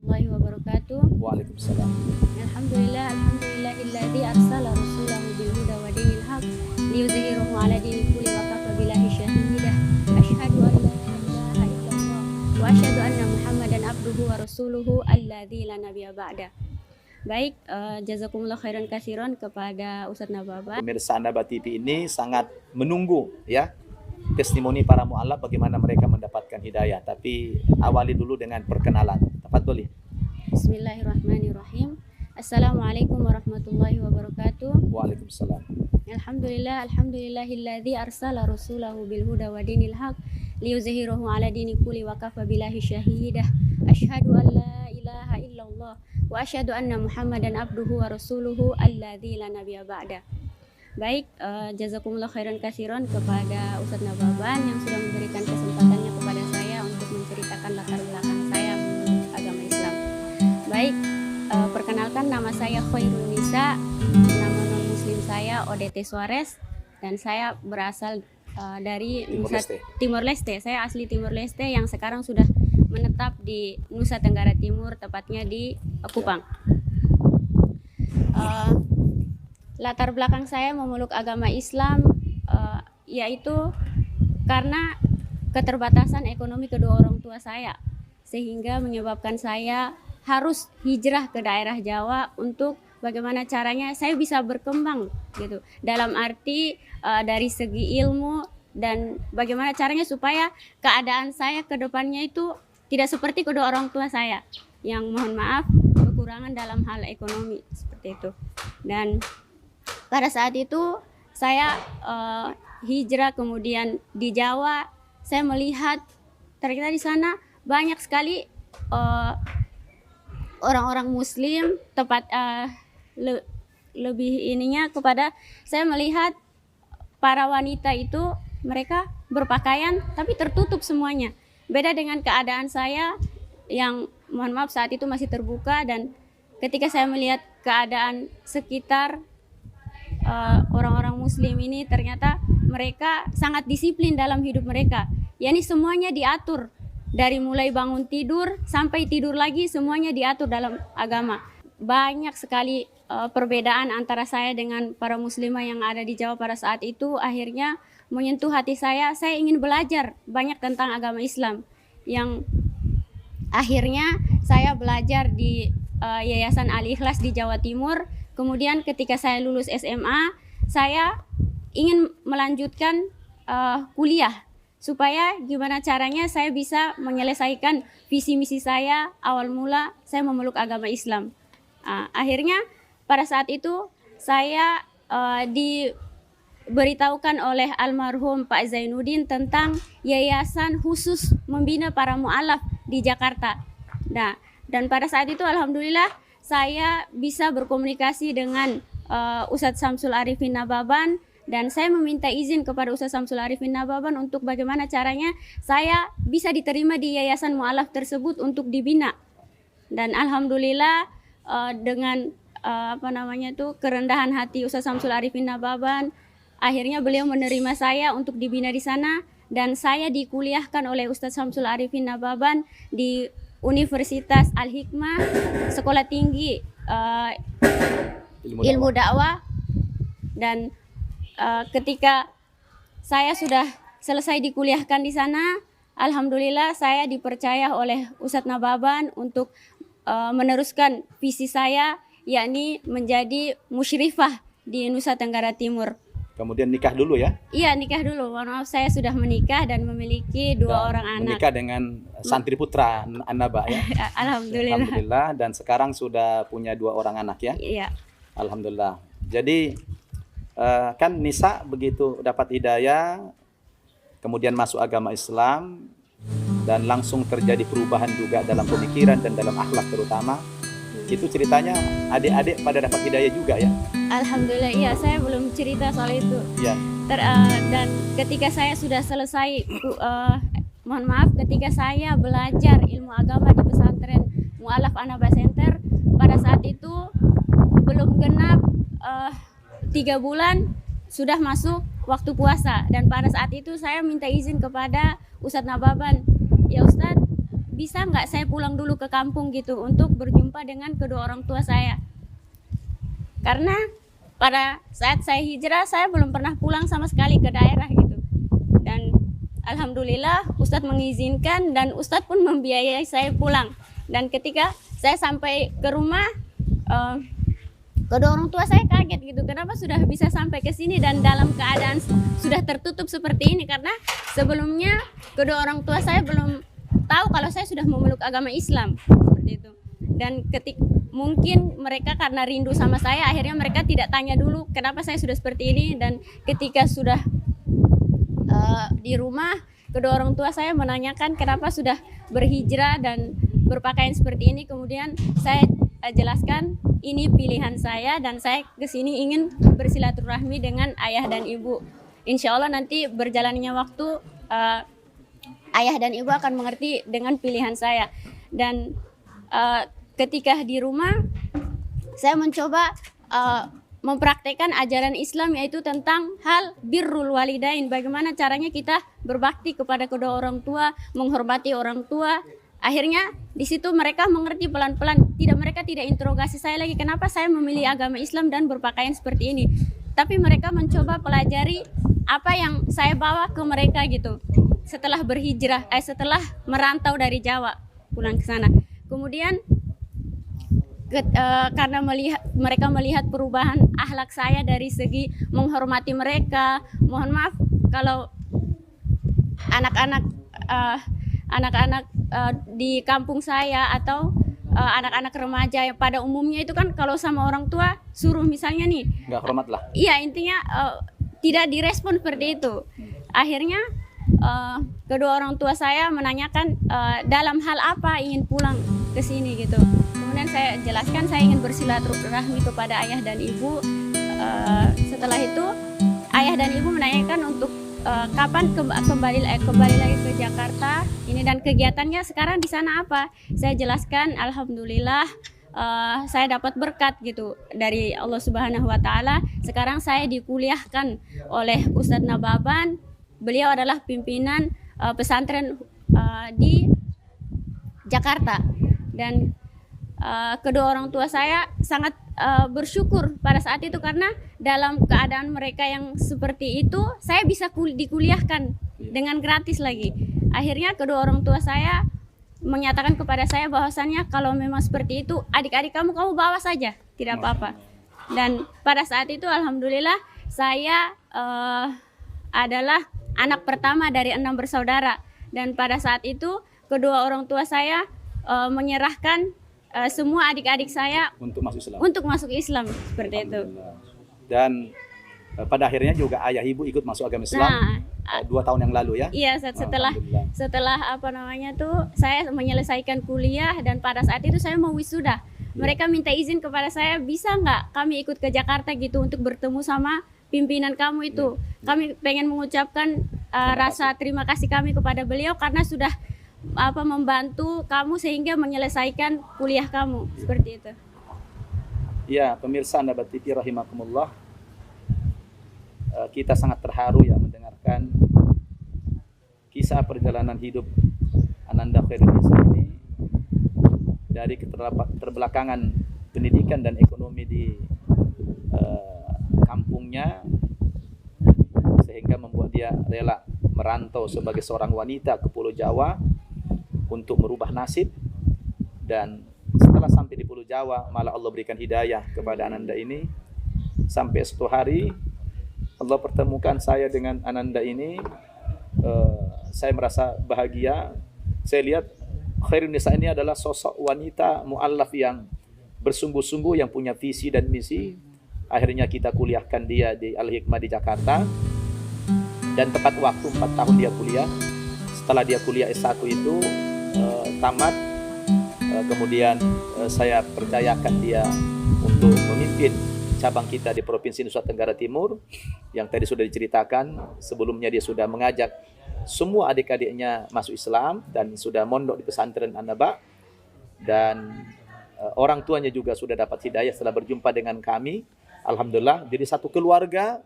warahmatullahi wabarakatuh. Waalaikumsalam. Alhamdulillahilladzi arsala rasulahu bil huda wa dinil haq liyuzhirahu 'ala dini kulli wa kafa billahi shahidah. Asyhadu an la ilaha illallah wa asyhadu anna Muhammadan abduhu wa rasuluhu alladzi la nabiyya ba'da. Baik, jazakumullah khairan katsiran kepada Ustadz Nababan. Pemirsa An-Naba TV ini sangat menunggu ya testimoni para mu'alaf bagaimana mereka mendapatkan hidayah. Tapi awali dulu dengan perkenalan. Tafadhol ya. Bismillahirrahmanirrahim. Assalamualaikum warahmatullahi wabarakatuh. Waalaikumsalam. Alhamdulillahilladzi arsala rasulahu bil huda wa dinil haq liyuzhirahu 'ala dini kulli wa kafa billahi shahidah. Asyhadu an la ilaha illallah wa asyhadu anna Muhammadan abduhu wa rasuluhu alladzi la nabiyya ba'da. Baik, jazakumullah khairan katsiran kepada Ustadz Nababan yang sudah memberikan kesempatannya kepada saya untuk menceritakan latar belakang saya menurut agama Islam. Baik, perkenalkan nama saya Khairun Nisa, nama non muslim saya Odete Suarez, dan saya berasal dari Timor Leste. Saya asli Timor Leste yang sekarang sudah menetap di Nusa Tenggara Timur, tepatnya di Kupang. Latar belakang saya memeluk agama Islam yaitu karena keterbatasan ekonomi kedua orang tua saya, sehingga menyebabkan saya harus hijrah ke daerah Jawa untuk bagaimana caranya saya bisa berkembang gitu, dalam arti dari segi ilmu dan bagaimana caranya supaya keadaan saya ke depannya itu tidak seperti kedua orang tua saya yang mohon maaf kekurangan dalam hal ekonomi seperti itu. Dan pada saat itu saya hijrah, kemudian di Jawa saya melihat ternyata di sana banyak sekali orang-orang Muslim, lebih ininya kepada saya melihat para wanita itu mereka berpakaian tapi tertutup semuanya. Beda dengan keadaan saya yang mohon maaf saat itu masih terbuka, dan ketika saya melihat keadaan sekitar orang-orang Muslim ini, ternyata mereka sangat disiplin dalam hidup mereka. Yani semuanya diatur, dari mulai bangun tidur sampai tidur lagi semuanya diatur dalam agama. Banyak sekali perbedaan antara saya dengan para muslimah yang ada di Jawa pada saat itu akhirnya menyentuh hati saya. Saya ingin belajar banyak tentang agama Islam, yang akhirnya saya belajar di Yayasan Al-Ikhlas di Jawa Timur. Kemudian ketika saya lulus SMA, saya ingin melanjutkan kuliah supaya gimana caranya saya bisa menyelesaikan visi misi saya. Awal mula saya memeluk agama Islam. Akhirnya pada saat itu saya diberitahukan oleh almarhum Pak Zainuddin tentang yayasan khusus membina para mu'alaf di Jakarta. Nah, dan pada saat itu alhamdulillah saya bisa berkomunikasi dengan Ustadz Samsul Arifin Nababan, dan saya meminta izin kepada Ustadz Samsul Arifin Nababan untuk bagaimana caranya saya bisa diterima di yayasan mu'alaf tersebut untuk dibina. Dan alhamdulillah dengan kerendahan hati Ustadz Samsul Arifin Nababan, akhirnya beliau menerima saya untuk dibina di sana, dan saya dikuliahkan oleh Ustadz Samsul Arifin Nababan di Universitas Al-Hikmah, Sekolah Tinggi Ilmu Dakwah. Dan ketika saya sudah selesai dikuliahkan di sana, alhamdulillah saya dipercaya oleh Ustadz Nababan untuk meneruskan visi saya, yakni menjadi musyrifah di Nusa Tenggara Timur. Kemudian nikah dulu ya? Iya, nikah dulu. Mohon maaf, saya sudah menikah dan memiliki dua orang anak. Menikah dengan santri putra An-Naba ya? Alhamdulillah. Alhamdulillah, dan sekarang sudah punya 2 orang anak ya? Iya. Alhamdulillah. Jadi kan Nisa begitu dapat hidayah, kemudian masuk agama Islam, dan langsung terjadi perubahan juga dalam pemikiran dan dalam akhlak terutama. Itu ceritanya adik-adik pada dapat hidayah juga ya? Alhamdulillah, iya, saya belum cerita soal itu. Ya. Dan ketika saya sudah selesai, mohon maaf, ketika saya belajar ilmu agama di pesantren Mu'alaf An-Naba Center, pada saat itu belum genap 3 bulan sudah masuk waktu puasa. Dan pada saat itu saya minta izin kepada Ustadz Nababan, ya Ustadz, bisa nggak saya pulang dulu ke kampung gitu untuk berjumpa dengan kedua orang tua saya. Karena pada saat saya hijrah, saya belum pernah pulang sama sekali ke daerah gitu. Dan alhamdulillah Ustadz mengizinkan dan Ustadz pun membiayai saya pulang. Dan ketika saya sampai ke rumah, kedua orang tua saya kaget gitu, kenapa sudah bisa sampai ke sini dan dalam keadaan sudah tertutup seperti ini, karena sebelumnya kedua orang tua saya belum tahu kalau saya sudah memeluk agama Islam seperti itu. Dan mungkin mereka karena rindu sama saya, akhirnya mereka tidak tanya dulu kenapa saya sudah seperti ini. Dan ketika sudah di rumah, kedua orang tua saya menanyakan kenapa sudah berhijrah dan berpakaian seperti ini. Kemudian saya jelaskan ini pilihan saya dan saya kesini ingin bersilaturahmi dengan ayah dan ibu. Insya Allah nanti berjalannya waktu ayah dan ibu akan mengerti dengan pilihan saya. Dan ketika di rumah saya mencoba mempraktekkan ajaran Islam, yaitu tentang hal birrul walidain, bagaimana caranya kita berbakti kepada kedua orang tua, menghormati orang tua. Akhirnya di situ mereka mengerti pelan-pelan. Mereka tidak interogasi saya lagi kenapa saya memilih agama Islam dan berpakaian seperti ini. Tapi mereka mencoba pelajari apa yang saya bawa ke mereka gitu. Setelah berhijrah, setelah merantau dari Jawa pulang ke sana. Kemudian karena mereka melihat perubahan akhlak saya dari segi menghormati mereka. Mohon maaf kalau anak-anak di kampung saya atau anak-anak remaja yang pada umumnya itu kan kalau sama orang tua suruh misalnya nih nggak hormat lah. Iya, intinya tidak direspon seperti itu. Akhirnya kedua orang tua saya menanyakan dalam hal apa ingin pulang ke sini gitu. Kemudian saya jelaskan saya ingin bersilaturahmi kepada ayah dan ibu. Setelah itu ayah dan ibu menanyakan untuk kapan kembali lagi ke Jakarta ini dan kegiatannya sekarang di sana apa. Saya jelaskan alhamdulillah saya dapat berkat gitu dari Allah Subhanahu wa taala. Sekarang saya dikuliahkan oleh Ustadz Nababan. Beliau adalah pimpinan pesantren di Jakarta. Dan kedua orang tua saya sangat bersyukur pada saat itu, karena dalam keadaan mereka yang seperti itu saya bisa dikuliahkan dengan gratis lagi. Akhirnya kedua orang tua saya menyatakan kepada saya bahwasannya kalau memang seperti itu adik-adik kamu bawa saja, tidak apa-apa. Dan pada saat itu alhamdulillah saya adalah anak pertama dari 6 bersaudara. Dan pada saat itu kedua orang tua saya menyerahkan semua adik-adik saya untuk masuk Islam seperti itu. Dan pada akhirnya juga ayah ibu ikut masuk agama Islam 2 tahun yang lalu ya. Iya, setelah saya menyelesaikan kuliah dan pada saat itu saya mau wisuda. Mereka minta izin kepada saya, bisa nggak kami ikut ke Jakarta gitu untuk bertemu sama pimpinan kamu itu. Kami pengen mengucapkan rasa terima kasih kami kepada beliau karena sudah membantu kamu sehingga menyelesaikan kuliah kamu seperti itu. Ya, pemirsa Nabat TV rahimakumullah, kita sangat terharu ya mendengarkan kisah perjalanan hidup Ananda Khairunisa ini dari keterbelakangan pendidikan dan ekonomi di kampungnya sehingga membuat dia rela merantau sebagai seorang wanita ke Pulau Jawa untuk merubah nasib. Dan setelah sampai di Pulau Jawa malah Allah berikan hidayah kepada Ananda ini. Sampai suatu hari Allah pertemukan saya dengan Ananda ini. Saya merasa bahagia. Saya lihat Khairunisa ini adalah sosok wanita mu'allaf yang bersungguh-sungguh, yang punya visi dan misi. Akhirnya kita kuliahkan dia di Al-Hikmah di Jakarta. Dan tepat waktu 4 tahun dia kuliah. Setelah dia kuliah S1 itu tamat, kemudian saya percayakan dia untuk memimpin cabang kita di Provinsi Nusa Tenggara Timur. Yang tadi sudah diceritakan, sebelumnya dia sudah mengajak semua adik-adiknya masuk Islam dan sudah mondok di pesantren An-Naba. Dan orang tuanya juga sudah dapat hidayah setelah berjumpa dengan kami. Alhamdulillah, jadi satu keluarga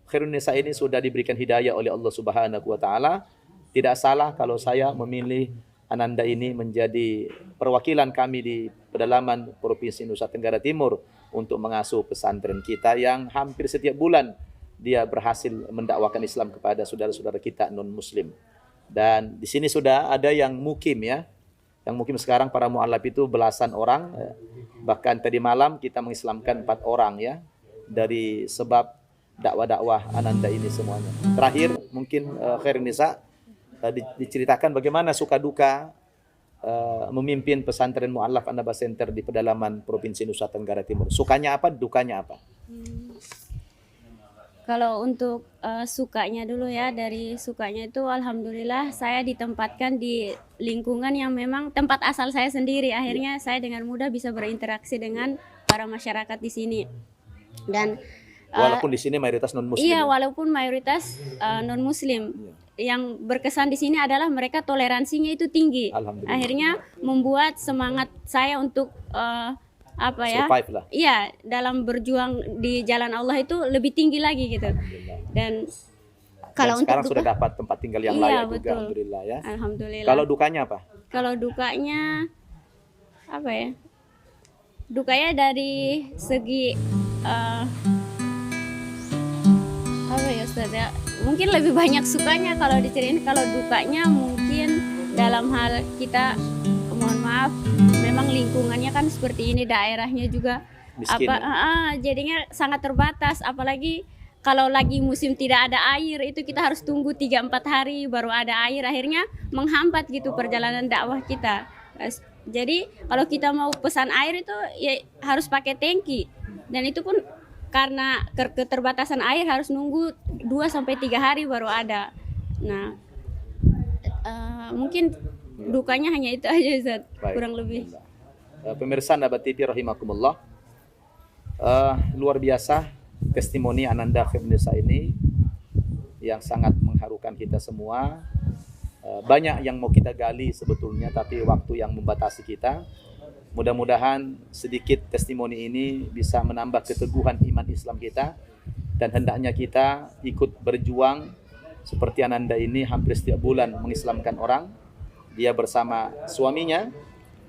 Khairunisa ini sudah diberikan hidayah oleh Allah Subhanahu wa taala. Tidak salah kalau saya memilih Ananda ini menjadi perwakilan kami di pedalaman Provinsi Nusa Tenggara Timur untuk mengasuh pesantren kita yang hampir setiap bulan dia berhasil mendakwakan Islam kepada saudara-saudara kita non-muslim. Dan di sini sudah ada yang mukim ya. Yang mukim sekarang para mu'alaf itu belasan orang. Bahkan tadi malam kita mengislamkan 4 orang ya. Dari sebab dakwah-dakwah Ananda ini semuanya. Terakhir mungkin Khairun Nisa diceritakan bagaimana suka duka memimpin pesantren Mu'allaf An-Naba Center di pedalaman Provinsi Nusa Tenggara Timur. Sukanya apa, dukanya apa? Kalau untuk sukanya dulu ya, dari sukanya itu alhamdulillah saya ditempatkan di lingkungan yang memang tempat asal saya sendiri. Akhirnya saya dengan mudah bisa berinteraksi dengan para masyarakat di sini. Dan walaupun di sini mayoritas non-muslim. Iya, walaupun mayoritas non-muslim. Yang berkesan di sini adalah mereka toleransinya itu tinggi. Akhirnya membuat semangat saya untuk survive lah. Iya, dalam berjuang di jalan Allah itu lebih tinggi lagi gitu. Dan kalau sekarang untuk sudah dapat tempat tinggal yang layak juga, alhamdulillah ya. Alhamdulillah. Kalau dukanya apa? Kalau dukanya apa ya? Dukanya dari segi apa ya Ustaz ya? Mungkin lebih banyak sukanya kalau diceritain. Kalau dukanya mungkin dalam hal kita, mohon maaf, memang lingkungannya kan seperti ini, daerahnya juga miskin, jadinya sangat terbatas. Apalagi kalau lagi musim tidak ada air, itu kita harus tunggu 3-4 hari baru ada air. Akhirnya menghambat gitu perjalanan dakwah kita. Jadi kalau kita mau pesan air itu ya harus pakai tangki. Dan itu pun karena keterbatasan air harus nunggu 2-3 hari baru ada. Nah, mungkin dukanya hanya itu aja Ustaz, kurang lebih. Pemirsa An-Naba TV rahimakumullah, luar biasa testimoni Ananda Khairun Nisa ini yang sangat mengharukan kita semua. Banyak yang mau kita gali sebetulnya, tapi waktu yang membatasi kita. Mudah-mudahan sedikit testimoni ini bisa menambah keteguhan iman Islam kita, dan hendaknya kita ikut berjuang seperti Ananda ini hampir setiap bulan mengislamkan orang. Dia bersama suaminya,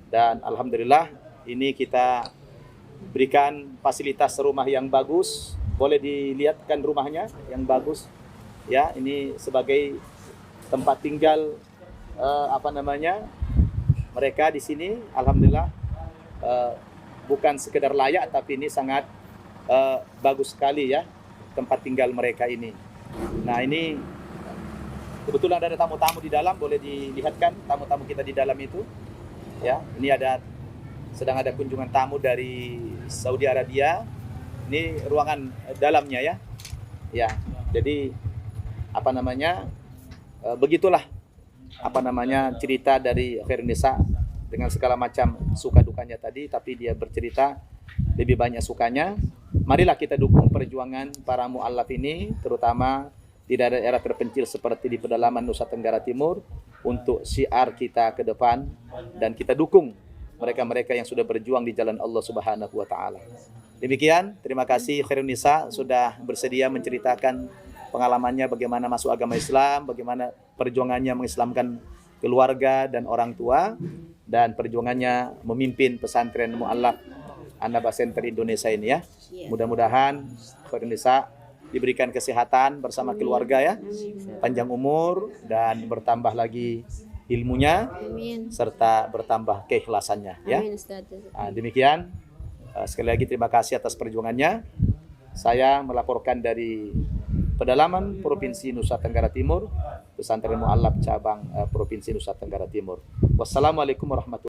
dan alhamdulillah ini kita berikan fasilitas rumah yang bagus. Boleh dilihatkan rumahnya yang bagus ya. Ini sebagai tempat tinggal mereka di sini. Alhamdulillah bukan sekedar layak, tapi ini sangat bagus sekali ya tempat tinggal mereka ini. Nah, ini kebetulan ada tamu-tamu di dalam, boleh dilihatkan tamu-tamu kita di dalam itu ya. Ini sedang ada kunjungan tamu dari Saudi Arabia. Ini ruangan dalamnya ya. Ya, jadi begitulah cerita dari Khairun Nisa dengan segala macam suka dukanya tadi, tapi dia bercerita lebih banyak sukanya. Marilah kita dukung perjuangan para mu'allaf ini, terutama di daerah terpencil seperti di pedalaman Nusa Tenggara Timur, untuk syiar kita ke depan, dan kita dukung mereka-mereka yang sudah berjuang di jalan Allah Subhanahu wa taala. Demikian, terima kasih Khairun Nisa sudah bersedia menceritakan pengalamannya bagaimana masuk agama Islam, bagaimana perjuangannya mengislamkan keluarga dan orang tua, dan perjuangannya memimpin pesantren Mu'allaf An-Naba Center Indonesia ini ya. Mudah-mudahan Khairun Nisa diberikan kesehatan bersama keluarga ya, panjang umur, dan bertambah lagi ilmunya. Amin. Serta bertambah keikhlasannya ya. Amin, demikian, sekali lagi terima kasih atas perjuangannya. Saya melaporkan dari pedalaman Provinsi Nusa Tenggara Timur, pesantren Mu'allaf cabang Provinsi Nusa Tenggara Timur. Wassalamualaikum warahmatullahi wabarakatuh.